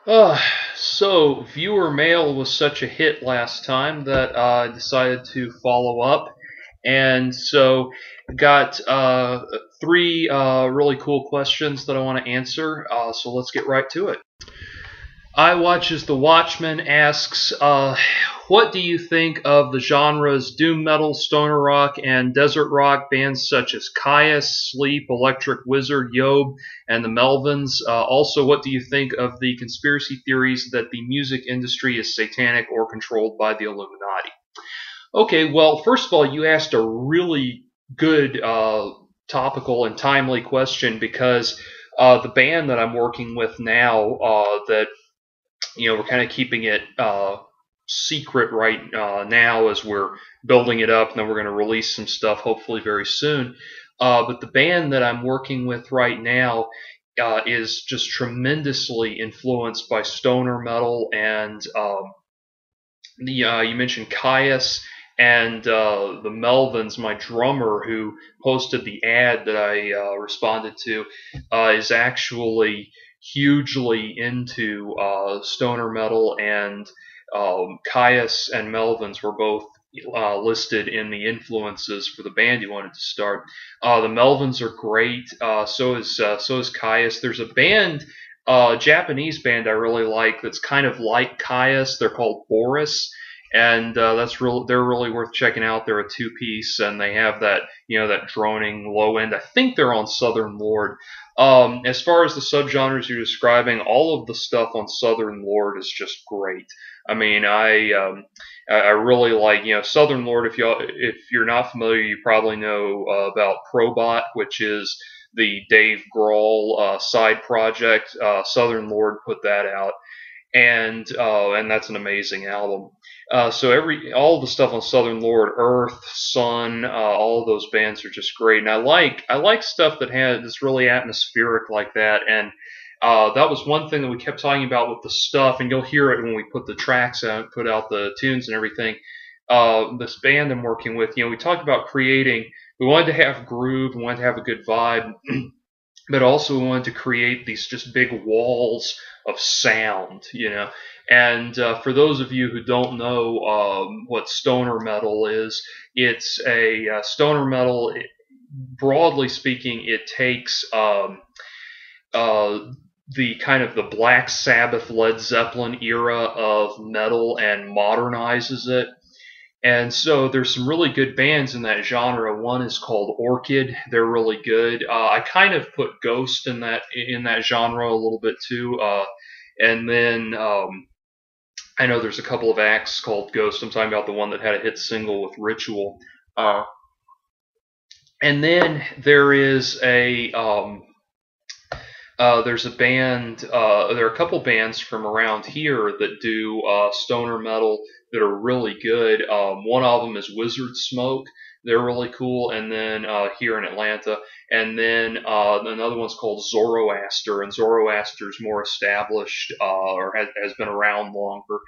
Uh, so viewer mail was such a hit last time that I decided to follow up, and so got three really cool questions that I want to answer. So let's get right to it. I Watches the Watchman asks, what do you think of the genres doom metal, stoner rock, and desert rock bands such as Caius, Sleep, Electric Wizard, Yob, and the Melvins? Also, what do you think of the conspiracy theories that the music industry is satanic or controlled by the Illuminati? Okay, well, first of all, you asked a really good topical and timely question because the band that I'm working with now that we're kind of keeping it secret right now as we're building it up, and then we're going to release some stuff hopefully very soon. But the band that I'm working with right now is just tremendously influenced by stoner metal, and you mentioned Caius and the Melvins. My drummer, who posted the ad that I responded to, is actually hugely into stoner metal, and Caius and Melvins were both listed in the influences for the band you wanted to start. The Melvins are great. So is Caius. There's a band, Japanese band I really like that's kind of like Caius. They're called Boris, and they're really worth checking out. They're a two-piece, and they have that that droning low end. I think they're on Southern Lord. As far as the subgenres you're describing, all of the stuff on Southern Lord is just great. I mean, I really like Southern Lord. If you're not familiar, you probably know about Probot, which is the Dave Grohl side project. Southern Lord put that out, and that's an amazing album. So all the stuff on Southern Lord, Earth, Sun, all of those bands are just great, and I like stuff that has this really atmospheric like that, and that was one thing that we kept talking about with the stuff, and you'll hear it when we put the tracks out, put out the tunes and everything. This band I'm working with, we talked about creating. We wanted to have groove, we wanted to have a good vibe, but also we wanted to create these just big walls of sound. And for those of you who don't know what stoner metal is, it's a stoner metal. Broadly speaking, it takes the kind of the Black Sabbath, Led Zeppelin era of metal and modernizes it. And so there's some really good bands in that genre. One is called Orchid. They're really good. I kind of put Ghost in that genre a little bit too. And then I know there's a couple of acts called Ghost. I'm talking about the one that had a hit single with Ritual. And then there's a band. There are a couple bands from around here that do stoner metal that are really good. One of them is Wizard Smoke. They're really cool. And then here in Atlanta. And then another one's called Zoroaster. And Zoroaster's more established or has been around longer.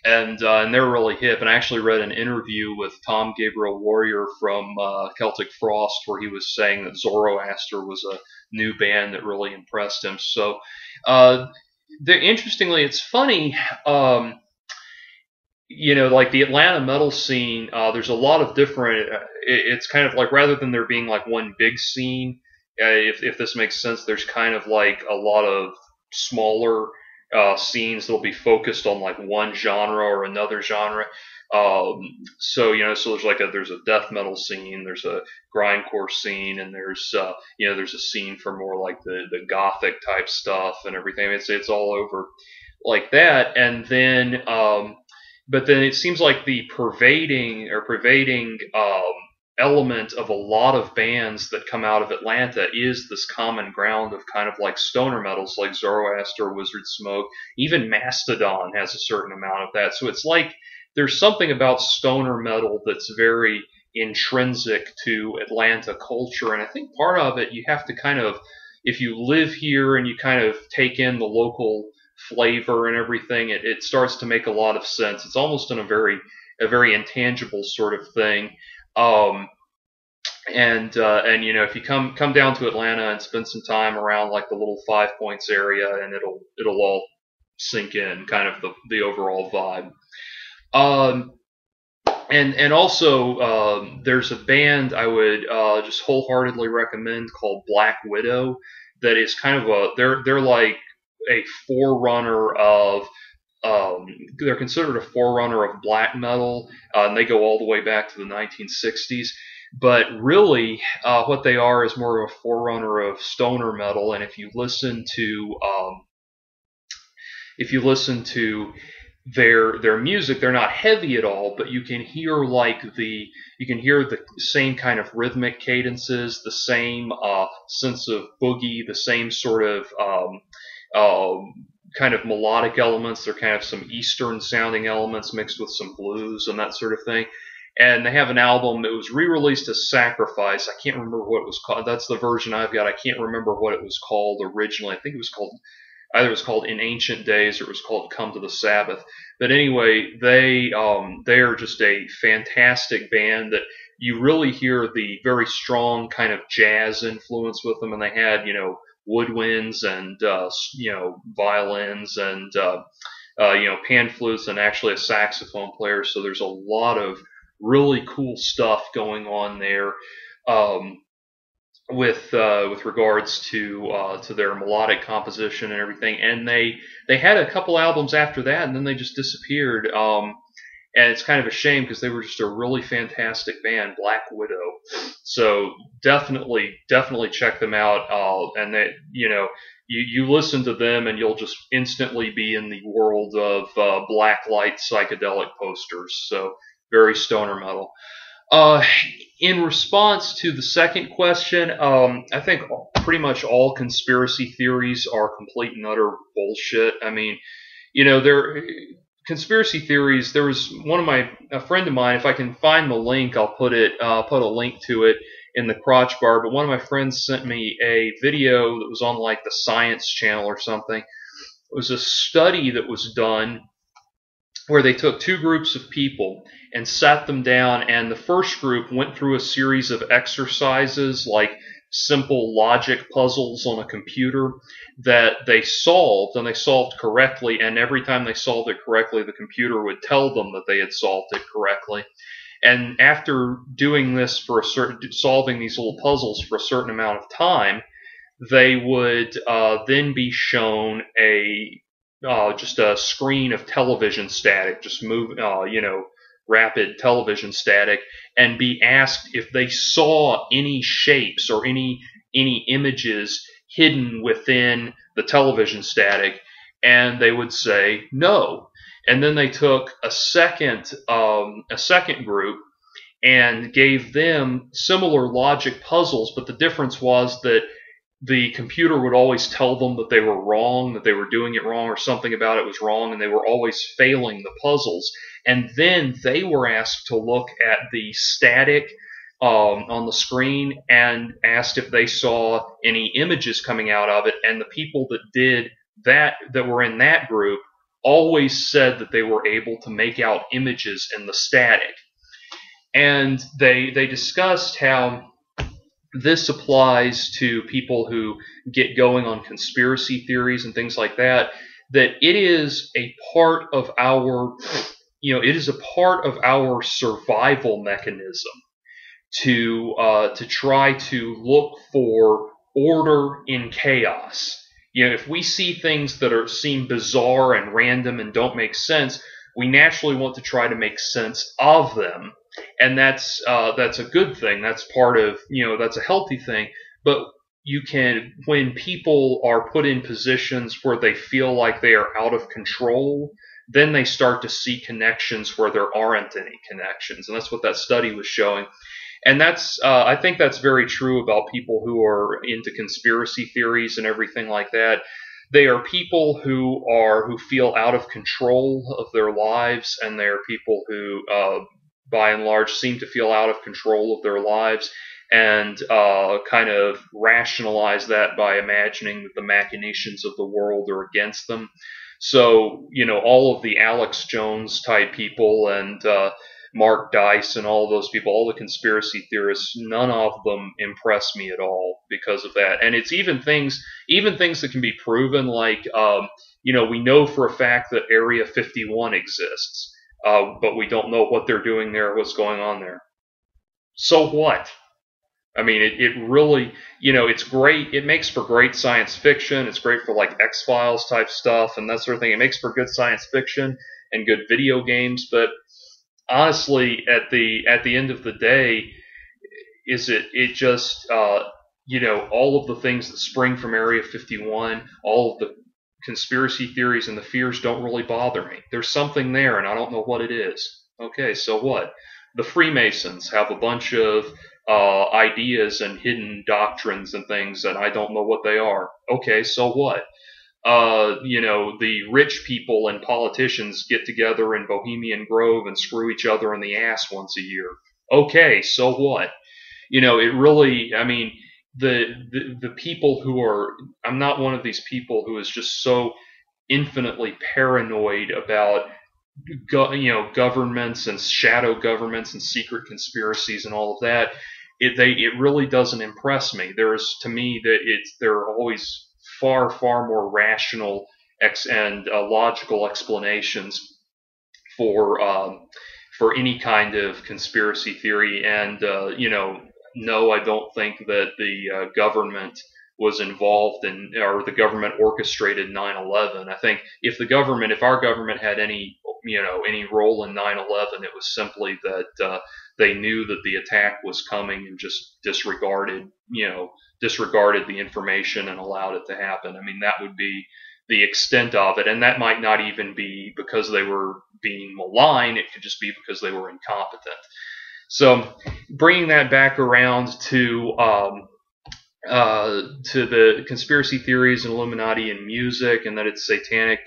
And they're really hip. And I actually read an interview with Tom Gabriel Warrior from Celtic Frost where he was saying that Zoroaster was a new band that really impressed him. So, interestingly, it's funny. Like the Atlanta metal scene, there's a lot of different. It's kind of like rather than there being like one big scene, if this makes sense, there's kind of like a lot of smaller scenes that'll be focused on like one genre or another genre. So there's a death metal scene, there's a grindcore scene, and there's a scene for more like the gothic type stuff and everything. It's all over like that, and then but then it seems like the pervading element of a lot of bands that come out of Atlanta is this common ground of kind of like stoner metals like Zoroaster, Wizard Smoke, even Mastodon has a certain amount of that. So it's like there's something about stoner metal that's very intrinsic to Atlanta culture, and I think part of it you have to kind of, if you live here and you kind of take in the local flavor and everything, it starts to make a lot of sense. It's almost in a very intangible sort of thing. And if you come down to Atlanta and spend some time around like the little Five Points area, and it'll all sink in, kind of the overall vibe. Um, and also, there's a band I would just wholeheartedly recommend called Black Widow. That is kind of they're like a forerunner of they're considered a forerunner of black metal, and they go all the way back to the 1960s. But really, what they are is more of a forerunner of stoner metal. And if you listen to their music, they're not heavy at all, but you can hear the same kind of rhythmic cadences, the same sense of boogie, the same sort of kind of melodic elements. They're kind of some Eastern sounding elements mixed with some blues and that sort of thing. And they have an album that was re-released as Sacrifice. I can't remember what it was called. That's the version I've got. I can't remember what it was called originally. I think it was called either it was called In Ancient Days or it was called Come to the Sabbath. But anyway, they are just a fantastic band that you really hear the very strong kind of jazz influence with them, and they had woodwinds and violins and pan flutes and actually a saxophone player. So there's a lot of really cool stuff going on there. With regards to their melodic composition and everything, and they had a couple albums after that, and then they just disappeared. And it's kind of a shame because they were just a really fantastic band, Black Widow. So definitely check them out. And they, you listen to them, and you'll just instantly be in the world of black light psychedelic posters. So very stoner metal. In response to the second question, I think pretty much all conspiracy theories are complete and utter bullshit. I mean, conspiracy theories. There was a friend of mine. If I can find the link, I'll put a link to it in the crotch bar. But one of my friends sent me a video that was on like the Science Channel or something. It was a study that was done where they took two groups of people and sat them down, and the first group went through a series of exercises like simple logic puzzles on a computer that they solved, and they solved correctly, and every time they solved it correctly, the computer would tell them that they had solved it correctly. And after doing this solving these little puzzles for a certain amount of time, they would then be shown just a screen of television static, just rapid television static, and be asked if they saw any shapes or any images hidden within the television static, and they would say no. And then they took a second group and gave them similar logic puzzles, but the difference was that the computer would always tell them that they were wrong, that they were doing it wrong, or something about it was wrong, and they were always failing the puzzles. And then they were asked to look at the static on the screen and asked if they saw any images coming out of it. And the people that did that were in that group always said that they were able to make out images in the static. And they discussed how this applies to people who get going on conspiracy theories and things like that, that it is a part of our survival mechanism to try to look for order in chaos. If we see things that seem bizarre and random and don't make sense, we naturally want to try to make sense of them. And that's a good thing. That's part of, that's a healthy thing. But when people are put in positions where they feel like they are out of control, then they start to see connections where there aren't any connections. And that's what that study was showing. And I think that's very true about people who are into conspiracy theories and everything like that. They are people who feel out of control of their lives, and they are people who, by and large, seem to feel out of control of their lives and kind of rationalize that by imagining that the machinations of the world are against them. So, all of the Alex Jones type people and Mark Dice and all those people, all the conspiracy theorists, none of them impress me at all because of that. And it's even things that can be proven, like we know for a fact that Area 51 exists, but we don't know what they're doing there, what's going on there. So what? I mean, it really, it's great. It makes for great science fiction. It's great for like X-Files type stuff and that sort of thing. It makes for good science fiction and good video games. But honestly, at the end of the day, all of the things that spring from Area 51, all of the conspiracy theories and the fears don't really bother me. There's something there, and I don't know what it is. Okay, so what? The Freemasons have a bunch of ideas and hidden doctrines and things, and I don't know what they are. Okay, so what? The rich people and politicians get together in Bohemian Grove and screw each other in the ass once a year. Okay, so what? It really, I mean, the people who are, I'm not one of these people who is just so infinitely paranoid about governments and shadow governments and secret conspiracies and all of that. It really doesn't impress me. To me, there are always far more rational and logical explanations for any kind of conspiracy theory. And no, I don't think that the government was involved in, or the government orchestrated 9/11. I think if our government had any role in 9/11, it was simply that they knew that the attack was coming and just disregarded the information and allowed it to happen. I mean, that would be the extent of it, and that might not even be because they were being malign. It could just be because they were incompetent. So, bringing that back around to the conspiracy theories and Illuminati in music, and that it's satanic.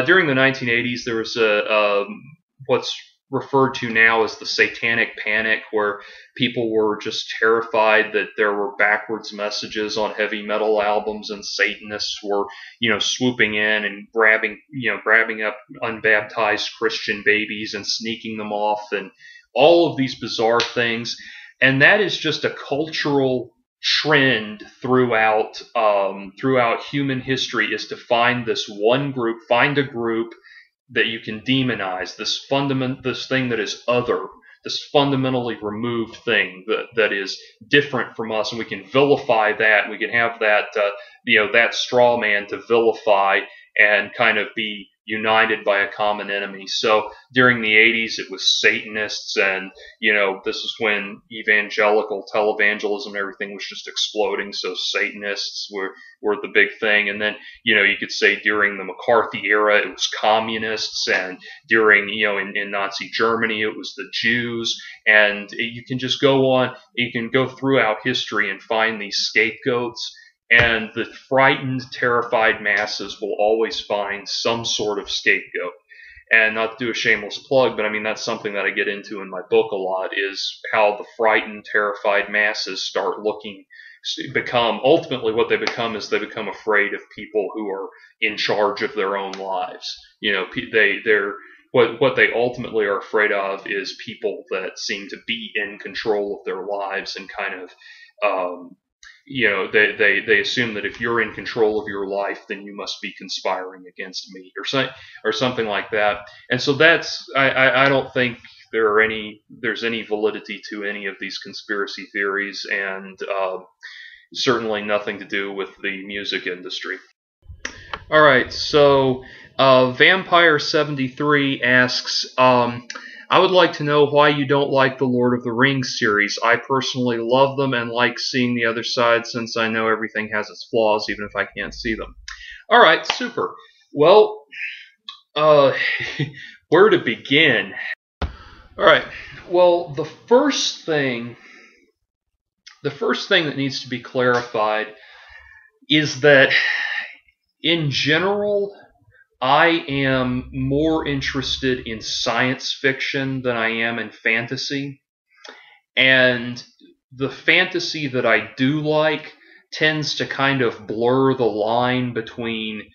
During the 1980s, there was what's referred to now as the Satanic Panic, where people were just terrified that there were backwards messages on heavy metal albums, and Satanists were, swooping in and grabbing up unbaptized Christian babies and sneaking them off, and all of these bizarre things. And that is just a cultural trend throughout human history, is to find a group that you can demonize, this thing that is other, this fundamentally removed thing that is different from us, and we can vilify that, and we can have that that straw man to vilify and kind of be united by a common enemy. So during the 80s, it was Satanists, and this is when evangelical televangelism and everything was just exploding. So Satanists were the big thing. And then you could say during the McCarthy era, it was communists, and during in Nazi Germany, it was the Jews. And you can just go on. You can go throughout history and find these scapegoats. And the frightened, terrified masses will always find some sort of scapegoat. And not to do a shameless plug, but I mean, that's something that I get into in my book a lot, is how the frightened, terrified masses ultimately what they become is they become afraid of people who are in charge of their own lives. What they ultimately are afraid of is people that seem to be in control of their lives, and kind of, they assume that if you're in control of your life, then you must be conspiring against me, or something like that. And so I don't think there's any validity to any of these conspiracy theories, and certainly nothing to do with the music industry. All right, so Vampire73 asks, I would like to know why you don't like the Lord of the Rings series. I personally love them and like seeing the other side, since I know everything has its flaws, even if I can't see them. All right, super. Well, where to begin? All right. Well, the first thing that needs to be clarified is that, in general, I am more interested in science fiction than I am in fantasy. And the fantasy that I do like tends to kind of blur the line between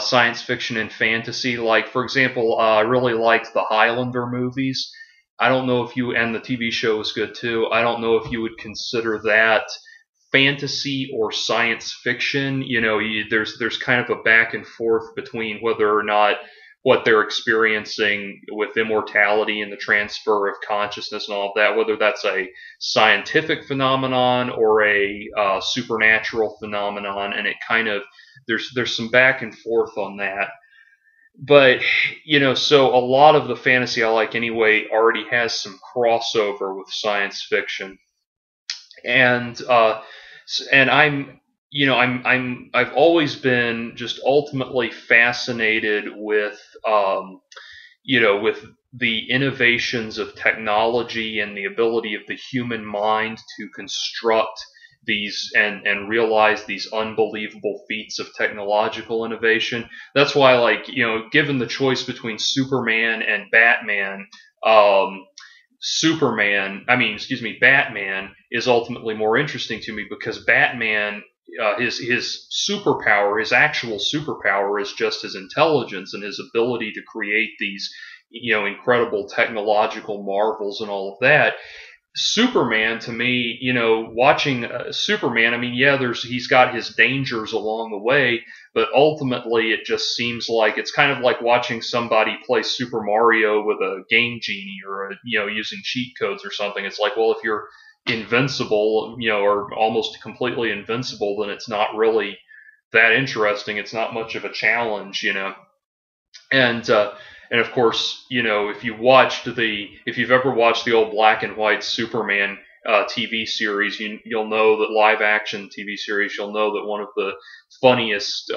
science fiction and fantasy. Like, for example, I really liked the Highlander movies. I don't know if you, and the TV show was good too. I don't know if you would consider that fantasy or science fiction. There's kind of a back and forth between whether or not what they're experiencing with immortality and the transfer of consciousness and all of that, whether that's a scientific phenomenon or a supernatural phenomenon, and it kind of there's some back and forth on that. But so a lot of the fantasy I like anyway already has some crossover with science fiction, and I've always been just ultimately fascinated with with the innovations of technology and the ability of the human mind to construct these and realize these unbelievable feats of technological innovation. That's why, like, given the choice between Superman and Batman, Batman is ultimately more interesting to me because Batman, his superpower, his actual superpower, is just his intelligence and his ability to create these, incredible technological marvels and all of that. Superman, to me, watching Superman, he's got his dangers along the way, but ultimately it just seems like it's kind of like watching somebody play Super Mario with a game genie or using cheat codes or something. It's like, well, if you're invincible, or almost completely invincible, then it's not really that interesting. It's not much of a challenge, and of course, if you've ever watched the old black and white Superman TV series, you'll know that live action TV series, you'll know that one of the funniest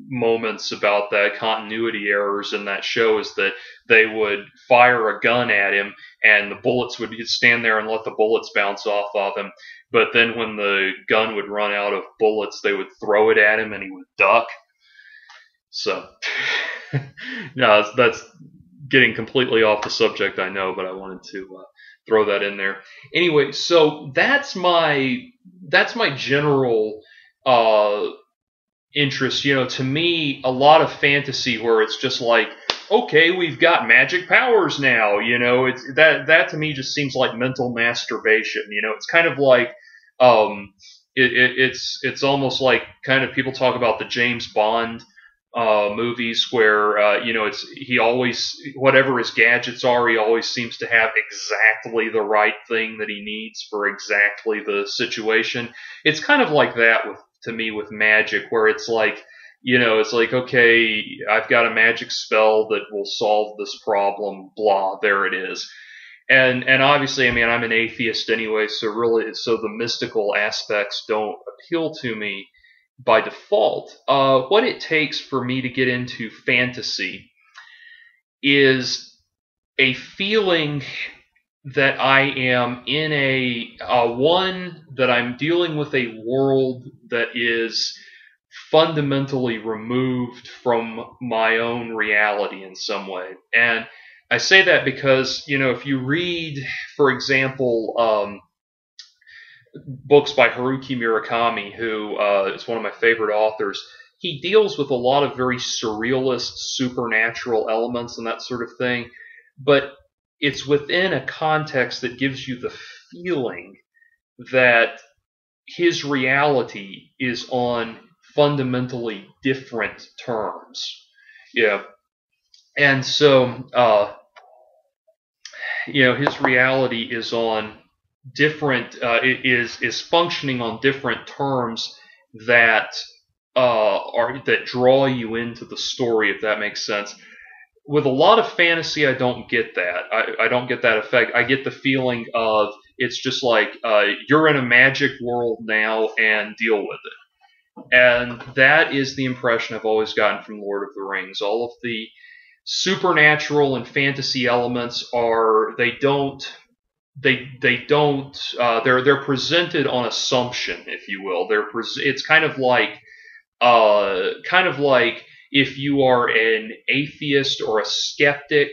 moments about that continuity errors in that show is that they would fire a gun at him and the bullets would stand there and let the bullets bounce off of him. But then when the gun would run out of bullets, they would throw it at him and he would duck. So, no, that's getting completely off the subject, I know, but I wanted to throw that in there. Anyway, so that's my general interest. To me, a lot of fantasy where it's just like, okay, we've got magic powers now. It's that to me just seems like mental masturbation. It's kind of like it's almost like kind of people talk about the James Bond movies where he always, whatever his gadgets are, he always seems to have exactly the right thing that he needs for exactly the situation. It's kind of like that to me with magic, where it's like, it's like, okay, I've got a magic spell that will solve this problem, blah, there it is. And obviously, I'm an atheist anyway, so the mystical aspects don't appeal to me by default. What it takes for me to get into fantasy is a feeling that I am in that I'm dealing with a world that is fundamentally removed from my own reality in some way. And I say that because, if you read, for example, books by Haruki Murakami, who is one of my favorite authors, he deals with a lot of very surrealist, supernatural elements and that sort of thing, but it's within a context that gives you the feeling that his reality is on fundamentally different terms. Yeah. And so, his reality is on different, is functioning on different terms that that draw you into the story, if that makes sense. With a lot of fantasy, I don't get that. I don't get that effect. I get the feeling of it's just like you're in a magic world now and deal with it. And that is the impression I've always gotten from Lord of the Rings. All of the supernatural and fantasy elements they're presented on assumption, if you will. It's kind of like if you are an atheist or a skeptic,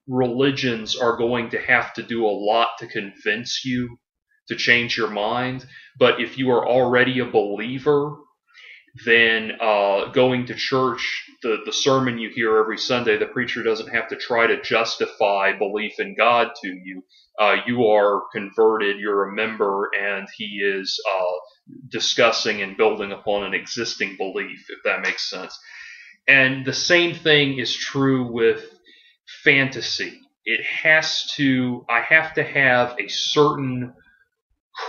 religions are going to have to do a lot to convince you to change your mind. But if you are already a believer, then going to church, the sermon you hear every Sunday, the preacher doesn't have to try to justify belief in God to you. You are converted, you're a member, and he is discussing and building upon an existing belief, if that makes sense. And the same thing is true with fantasy. I have to have a certain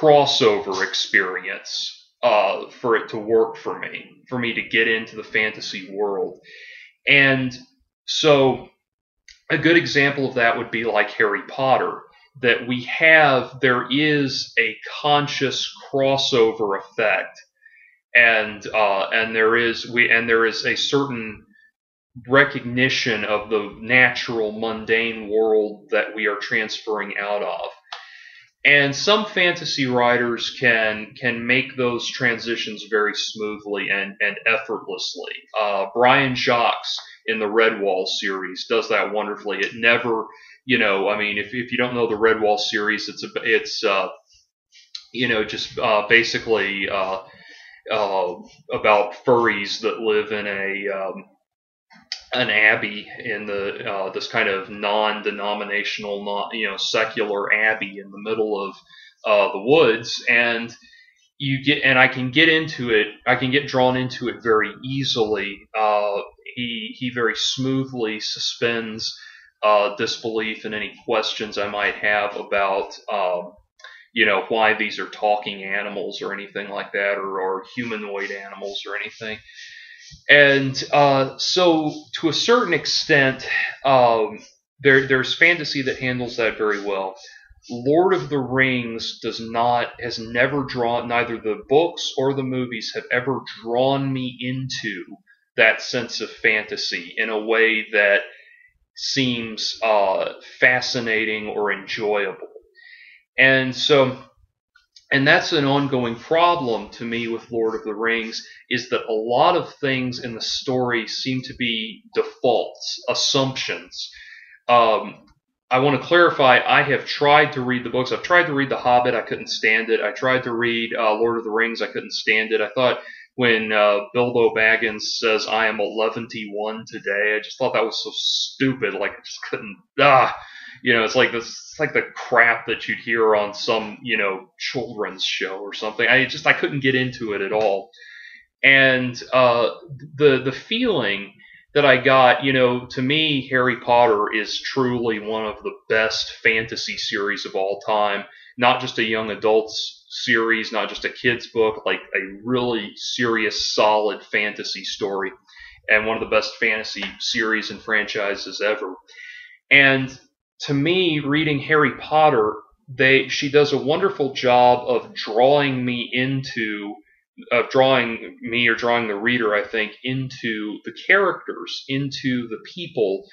crossover experience for it to work for me to get into the fantasy world. And so a good example of that would be like Harry Potter, that there is a conscious crossover effect, and there is a certain recognition of the natural mundane world that we are transferring out of. And some fantasy writers can make those transitions very smoothly and effortlessly. Brian Jacques in the Redwall series does that wonderfully. It never, if you don't know the Redwall series, it's basically about furries that live in an abbey in this kind of non-denominational, secular abbey in the middle of the woods, and I can get into it. I can get drawn into it very easily. He very smoothly suspends disbelief and any questions I might have about why these are talking animals or anything like that, or humanoid animals or anything. And so, to a certain extent, there's fantasy that handles that very well. Lord of the Rings has never drawn, neither the books or the movies have ever drawn me into that sense of fantasy in a way that seems fascinating or enjoyable. And that's an ongoing problem to me with Lord of the Rings, is that a lot of things in the story seem to be defaults, assumptions. I want to clarify, I have tried to read the books. I've tried to read The Hobbit. I couldn't stand it. I tried to read Lord of the Rings. I couldn't stand it. I thought when Bilbo Baggins says, "I am 11 today," I just thought that was so stupid. Like, I just couldn't, it's like this. It's like the crap that you'd hear on some, children's show or something. I couldn't get into it at all. And the feeling that I got, to me, Harry Potter is truly one of the best fantasy series of all time. Not just a young adults series, not just a kid's book, like a really serious, solid fantasy story, and one of the best fantasy series and franchises ever. And to me, reading Harry Potter, she does a wonderful job of drawing the reader, I think, into the characters, into the people.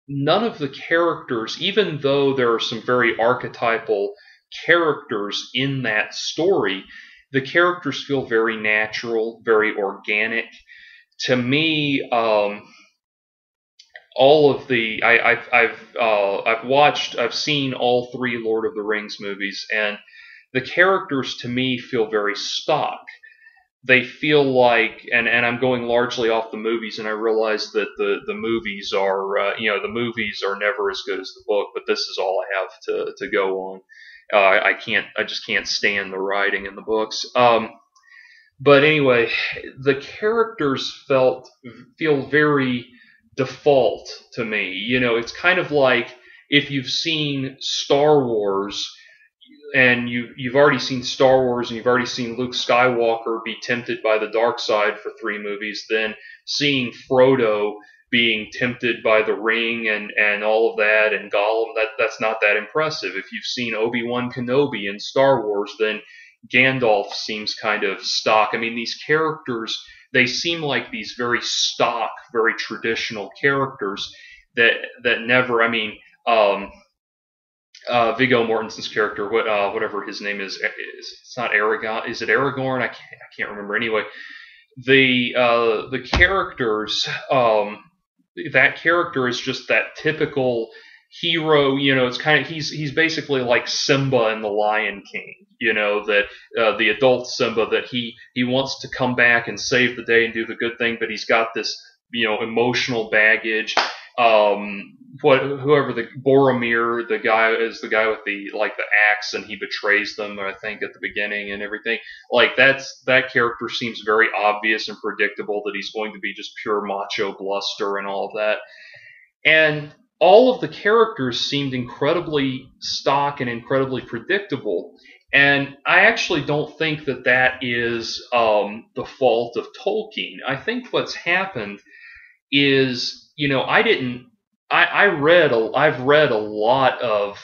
None of the characters, even though there are some very archetypal characters in that story, the characters feel very natural, very organic. To me, I've seen all three Lord of the Rings movies, and the characters to me feel very stock. They feel like, and I'm going largely off the movies, and I realize that the movies are never as good as the book, but this is all I have to go on. I just can't stand the writing in the books. But anyway, the characters feel very default to me. It's kind of like if you've seen Star Wars, and you've already seen Star Wars, and you've already seen Luke Skywalker be tempted by the dark side for 3 movies, then seeing Frodo being tempted by the ring and all of that, and Gollum, that's not that impressive. If you've seen Obi-Wan Kenobi in Star Wars, then Gandalf seems kind of stock. I mean, these characters, they seem like these very stock, very traditional characters that never, Viggo Mortensen's character, whatever his name is, it's not Aragorn. Is it Aragorn? I can't remember. Anyway, the characters, that character is just that typical hero, it's kind of he's basically like Simba in the Lion King, that the adult Simba, that he wants to come back and save the day and do the good thing, but he's got this emotional baggage. Whoever the Boromir, the guy is the guy with the axe, and he betrays them, I think, at the beginning and everything. Like that character seems very obvious and predictable that he's going to be just pure macho bluster and all of that. And all of the characters seemed incredibly stock and incredibly predictable. And I actually don't think that is the fault of Tolkien. I think what's happened is, I've read a lot of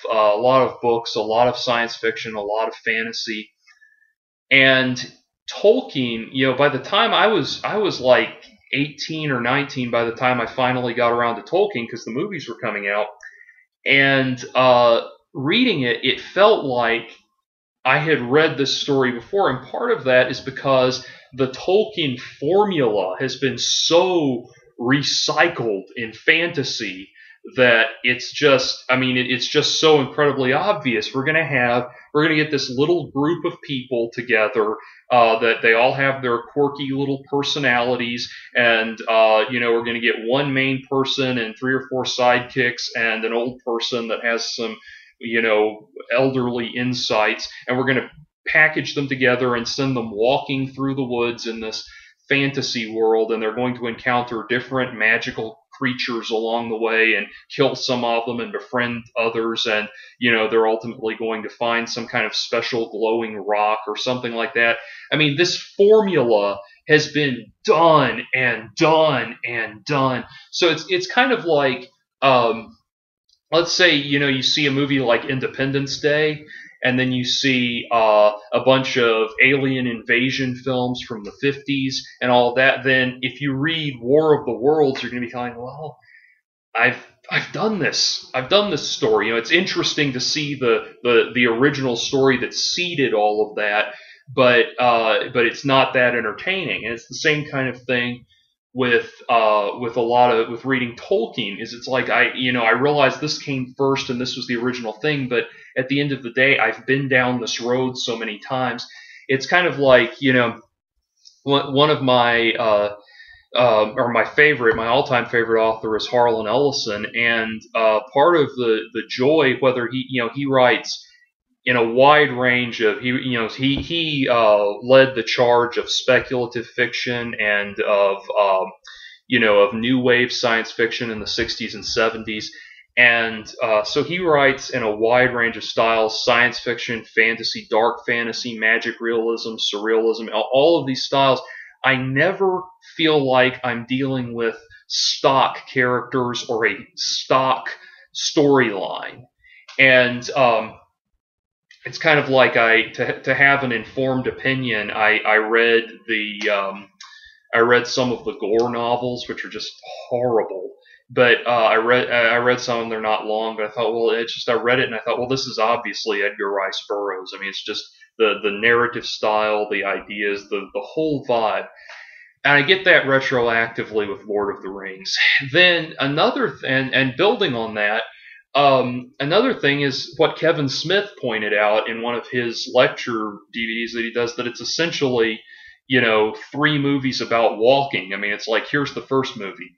books, a lot of science fiction, a lot of fantasy, and Tolkien, by the time I was like 18 or 19 by the time I finally got around to Tolkien, because the movies were coming out, and reading it felt like I had read this story before, and part of that is because the Tolkien formula has been so recycled in fantasy that it's just so incredibly obvious. We're gonna get this little group of people together, that they all have their quirky little personalities, and we're gonna get one main person and 3 or 4 sidekicks and an old person that has some elderly insights, and we're gonna package them together and send them walking through the woods in this fantasy world, and they're going to encounter different magical creatures along the way and kill some of them and befriend others, and they're ultimately going to find some kind of special glowing rock or something like that. I mean, this formula has been done and done and done. So it's kind of like, let's say you see a movie like Independence Day, and then you see a bunch of alien invasion films from the 50s and all that. Then if you read War of the Worlds, you're going to be going, well, I've done this. I've done this story. It's interesting to see the original story that seeded all of that, but it's not that entertaining. And it's the same kind of thing with reading Tolkien. It's like I realized this came first and this was the original thing, but at the end of the day, I've been down this road so many times. It's kind of like, one of my my all-time favorite author is Harlan Ellison, and part of the joy, whether he writes in a wide range of he led the charge of speculative fiction and of new wave science fiction in the 60s and 70s. And so he writes in a wide range of styles: science fiction, fantasy, dark fantasy, magic realism, surrealism, all of these styles. I never feel like I'm dealing with stock characters or a stock storyline. And it's kind of like to have an informed opinion, I read some of the Gore novels, which are just horrible. But I read some of them. They're not long, but I thought, well, I read it and I thought, well, this is obviously Edgar Rice Burroughs. I mean, it's just the narrative style, the ideas, the whole vibe. And I get that retroactively with Lord of the Rings. Then and building on that, another thing is what Kevin Smith pointed out in one of his lecture DVDs that he does, that it's essentially, 3 movies about walking. I mean, it's like, here's the first movie,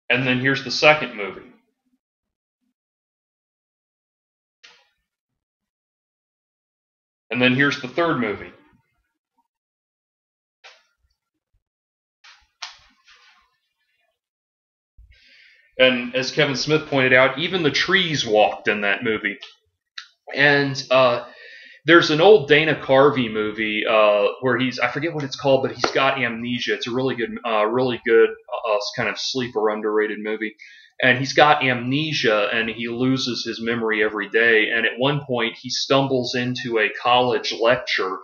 and then here's the second movie, and then here's the third movie. And as Kevin Smith pointed out, even the trees walked in that movie. And there's an old Dana Carvey movie where I forget what it's called, but he's got amnesia. It's a really good kind of sleeper underrated movie. And he's got amnesia, and he loses his memory every day. And at one point, he stumbles into a college lecture,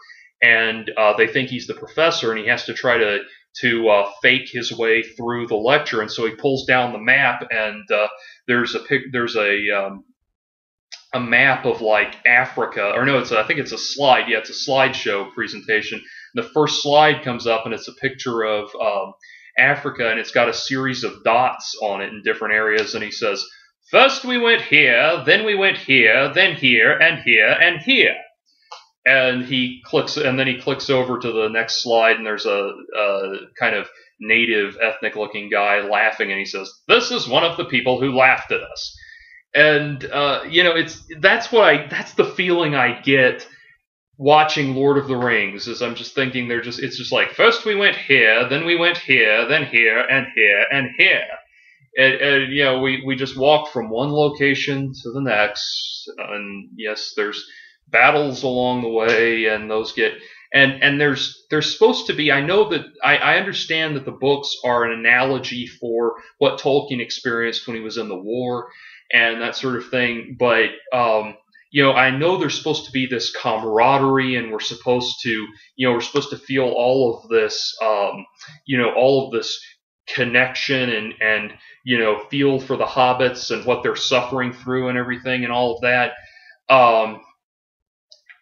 and they think he's the professor, and he has to try to fake his way through the lecture. And so he pulls down the map, and there's a map of like Africa, or no, I think it's a slide. Yeah, it's a slideshow presentation. The first slide comes up, and it's a picture of Africa, and it's got a series of dots on it in different areas, and he says, first we went here, then we went here, then here, and here, and here. And then he clicks over to the next slide, and there's a kind of native ethnic-looking guy laughing, and he says, "This is one of the people who laughed at us." And that's the feeling I get watching Lord of the Rings. Is I'm just thinking it's just like, first we went here, then we went here, then here, and here, and here. And we just walk from one location to the next, and yes, there's battles along the way, and those get and there's supposed to be. I know that I understand that the books are an analogy for what Tolkien experienced when he was in the war and that sort of thing, but I know there's supposed to be this camaraderie, and we're supposed to feel all of this connection and feel for the hobbits and what they're suffering through and everything and all of that.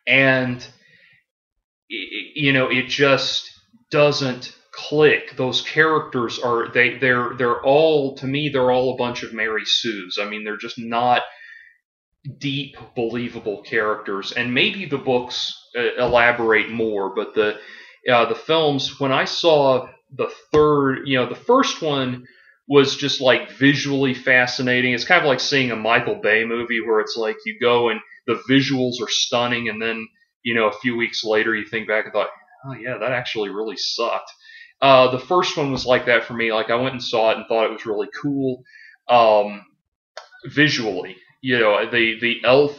And it just doesn't click. Those characters they're all, to me, they're all a bunch of Mary Sues. I mean, they're just not deep, believable characters. And maybe the books elaborate more, but the films, when I saw the first one was just like visually fascinating. It's kind of like seeing a Michael Bay movie where it's like you go and the visuals are stunning, and then a few weeks later you think back and thought, oh yeah, that actually really sucked. The first one was like that for me. Like, I went and saw it and thought it was really cool visually. The elf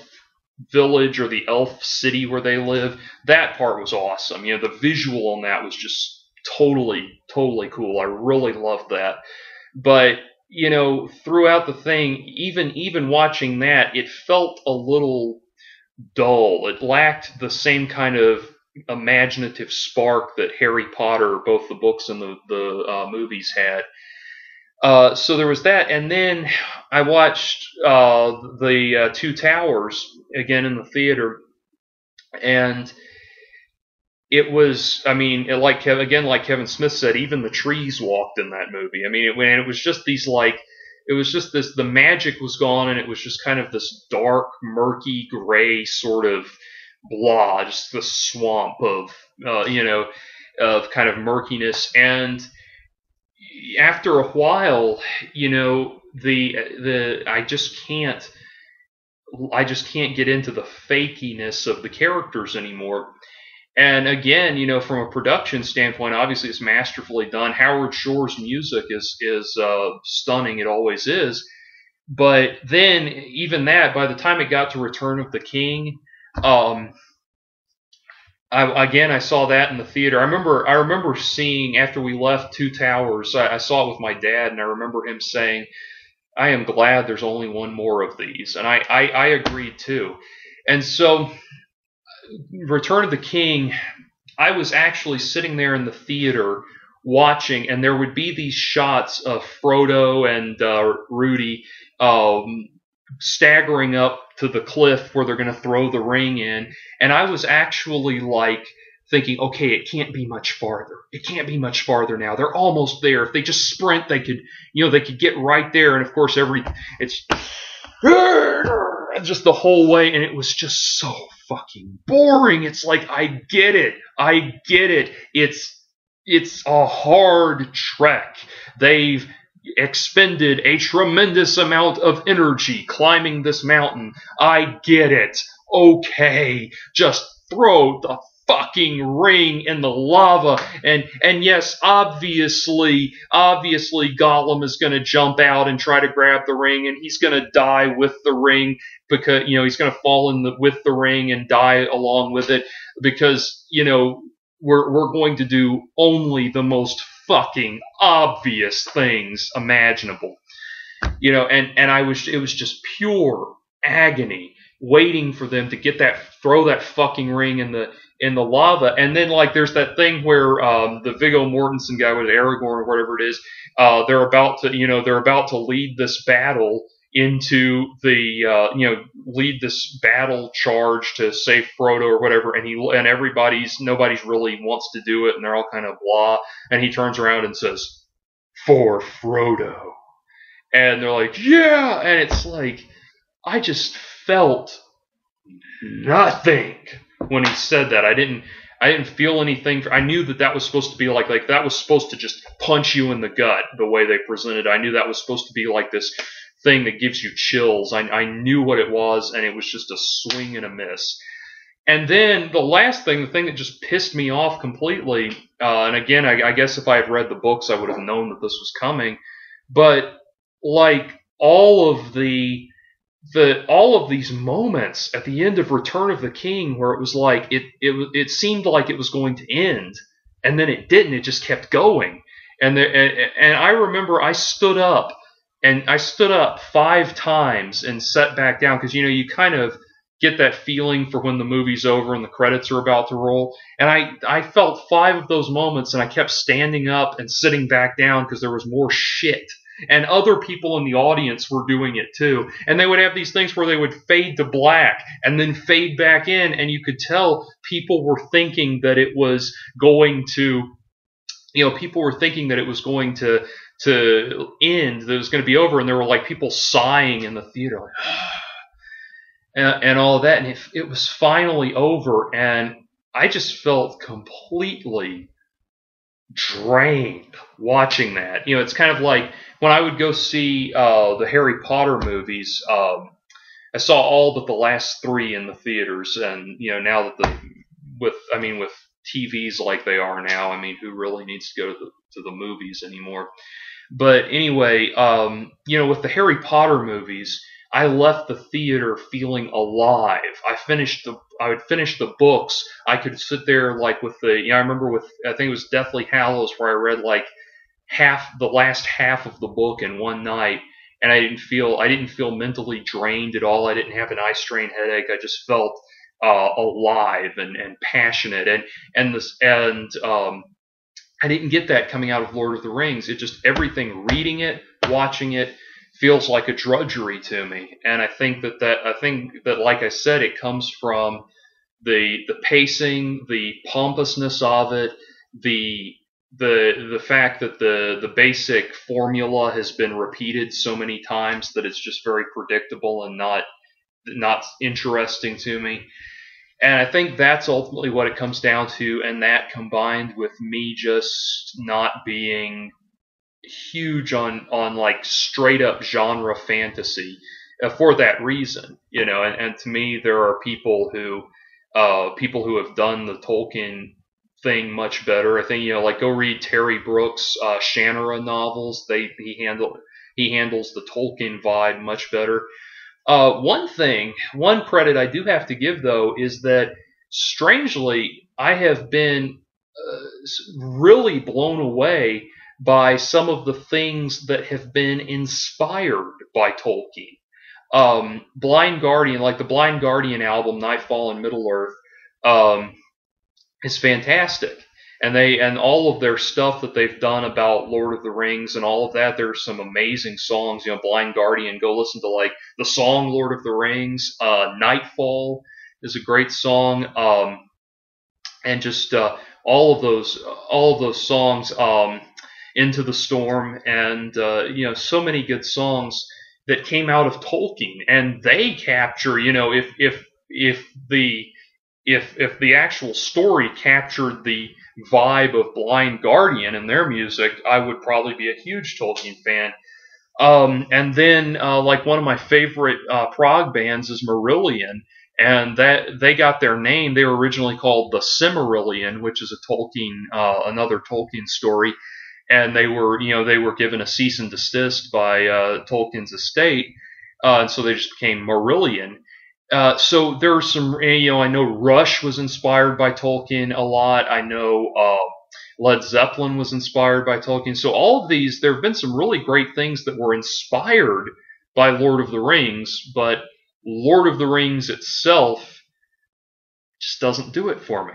village or the elf city where they live, that part was awesome. The visual on that was just totally cool. I really loved that. But throughout the thing, even watching that, it felt a little dull. It lacked the same kind of imaginative spark that Harry Potter, both the books and the movies, had. So there was that, and then I watched the Two Towers again in the theater, and it was, I mean, like Kevin Smith said, even the trees walked in that movie. I mean, it was just the magic was gone, and it was just kind of this dark, murky, gray sort of blah, just the swamp of kind of murkiness. And after a while, I just can't get into the fakiness of the characters anymore. And again, from a production standpoint, obviously it's masterfully done. Howard Shore's music is stunning. It always is. But then, even that, by the time it got to Return of the King, I saw that in the theater. I remember seeing, after we left Two Towers, I saw it with my dad, and I remember him saying, "I am glad there's only one more of these," and I agreed too. And so, Return of the King, I was actually sitting there in the theater watching, and there would be these shots of Frodo and Rudy staggering up to the cliff where they're going to throw the ring in, and I was actually like thinking, okay, it can't be much farther. It can't be much farther now. They're almost there. If they just sprint, they could get right there. And of course, it's just the whole way, and it was just so fucking boring. It's like, I get it. It's a hard trek. They've expended a tremendous amount of energy climbing this mountain. I get it. Okay, just throw the fucking ring in the lava, and yes, obviously Gollum is going to jump out and try to grab the ring, and he's going to die with the ring, because he's going to fall with the ring and die along with it, because we're going to do only the most fucking obvious things imaginable, and it was just pure agony waiting for them to throw that fucking ring in the lava. And then, like, there's that thing where the Viggo Mortensen guy with Aragorn or whatever it is, they're about to lead this battle into lead this battle charge to save Frodo or whatever, and nobody's really wants to do it, and they're all kind of blah, and he turns around and says, for Frodo. And they're like, yeah! And it's like, I just felt nothing when he said that. I didn't feel anything. I knew that was supposed to be like that was supposed to just punch you in the gut the way they presented it. I knew that was supposed to be like this thing that gives you chills. I knew what it was, and it was just a swing and a miss. And then the thing that just pissed me off completely, and again, I guess if I had read the books, I would have known that this was coming, but like all of these moments at the end of Return of the King where it was like it seemed like it was going to end, and then it didn't. It just kept going, and I remember I stood up 5 times and sat back down because you kind of get that feeling for when the movie's over and the credits are about to roll. And I felt 5 of those moments, and I kept standing up and sitting back down because there was more shit. And other people in the audience were doing it too. And they would have these things where they would fade to black and then fade back in, and you could tell people were thinking that it was going to, people were thinking that it was going to end, that it was going to be over, and there were like people sighing in the theater, like, and all of that, and it was finally over, and I just felt completely drained watching that. It's kind of like when I would go see the Harry Potter movies. I saw all but the last 3 in the theaters, and now that with TVs like they are now, who really needs to go to the movies anymore? But anyway, with the Harry Potter movies, I left the theater feeling alive. I would finish the books. I could sit there like with I remember I think it was Deathly Hallows where I read like the last half of the book in one night, and I didn't feel mentally drained at all. I didn't have an eye strain headache. I just felt alive and passionate, and I didn't get that coming out of Lord of the Rings. It just, everything, reading it, watching it, feels like a drudgery to me. And I think that like I said, it comes from the pacing, the pompousness of it, the fact that the basic formula has been repeated so many times that it's just very predictable and not interesting to me. And I think that's ultimately what it comes down to, and that combined with me just not being huge on like straight up genre fantasy for that reason, and to me there are people who have done the Tolkien thing much better. I think like go read Terry Brooks' Shannara novels. He handles the Tolkien vibe much better. One credit I do have to give, though, is that strangely, I have been really blown away by some of the things that have been inspired by Tolkien. Blind Guardian, like the Blind Guardian album, Nightfall and Middle-earth, is fantastic. And all of their stuff that they've done about Lord of the Rings and all of that, there's some amazing songs. Blind Guardian, go listen to like the song Lord of the Rings. Nightfall is a great song, and just all of those songs. Into the Storm, and so many good songs that came out of Tolkien, and they capture. If the actual story captured the vibe of Blind Guardian in their music, I would probably be a huge Tolkien fan. And then like one of my favorite prog bands is Marillion, and that they got their name. They were originally called the Silmarillion, which is another Tolkien story, and they were given a cease and desist by Tolkien's estate, and so they just became Marillion. So there's some, I know Rush was inspired by Tolkien a lot. I know Led Zeppelin was inspired by Tolkien. So all of these, there have been some really great things that were inspired by Lord of the Rings, but Lord of the Rings itself just doesn't do it for me.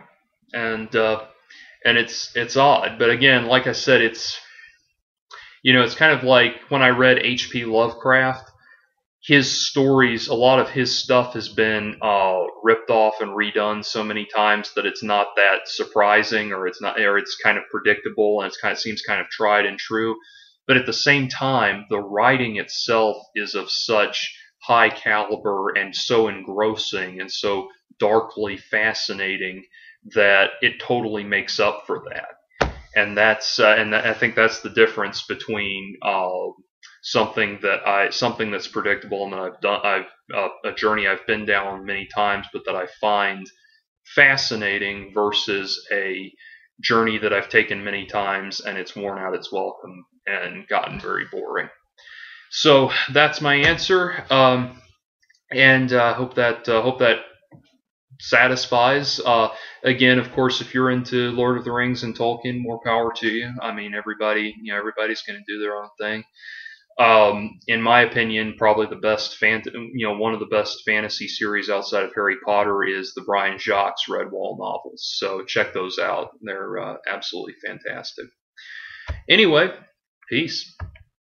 And it's odd. But again, like I said, it's kind of like when I read H.P. Lovecraft. His stories, a lot of his stuff has been ripped off and redone so many times that it's not that surprising, or it's kind of predictable, and it seems kind of tried and true. but at the same time, the writing itself is of such high caliber and so engrossing and so darkly fascinating that it totally makes up for that. And I think that's the difference between something that's predictable and that a journey I've been down many times, but that I find fascinating versus a journey that I've taken many times and it's worn out its welcome and gotten very boring. So that's my answer, and hope that satisfies. Again, of course, if you're into Lord of the Rings and Tolkien, more power to you. I mean, everybody's going to do their own thing. In my opinion, probably one of the best fantasy series outside of Harry Potter is the Brian Jacques Redwall novels. So check those out; they're absolutely fantastic. Anyway, peace.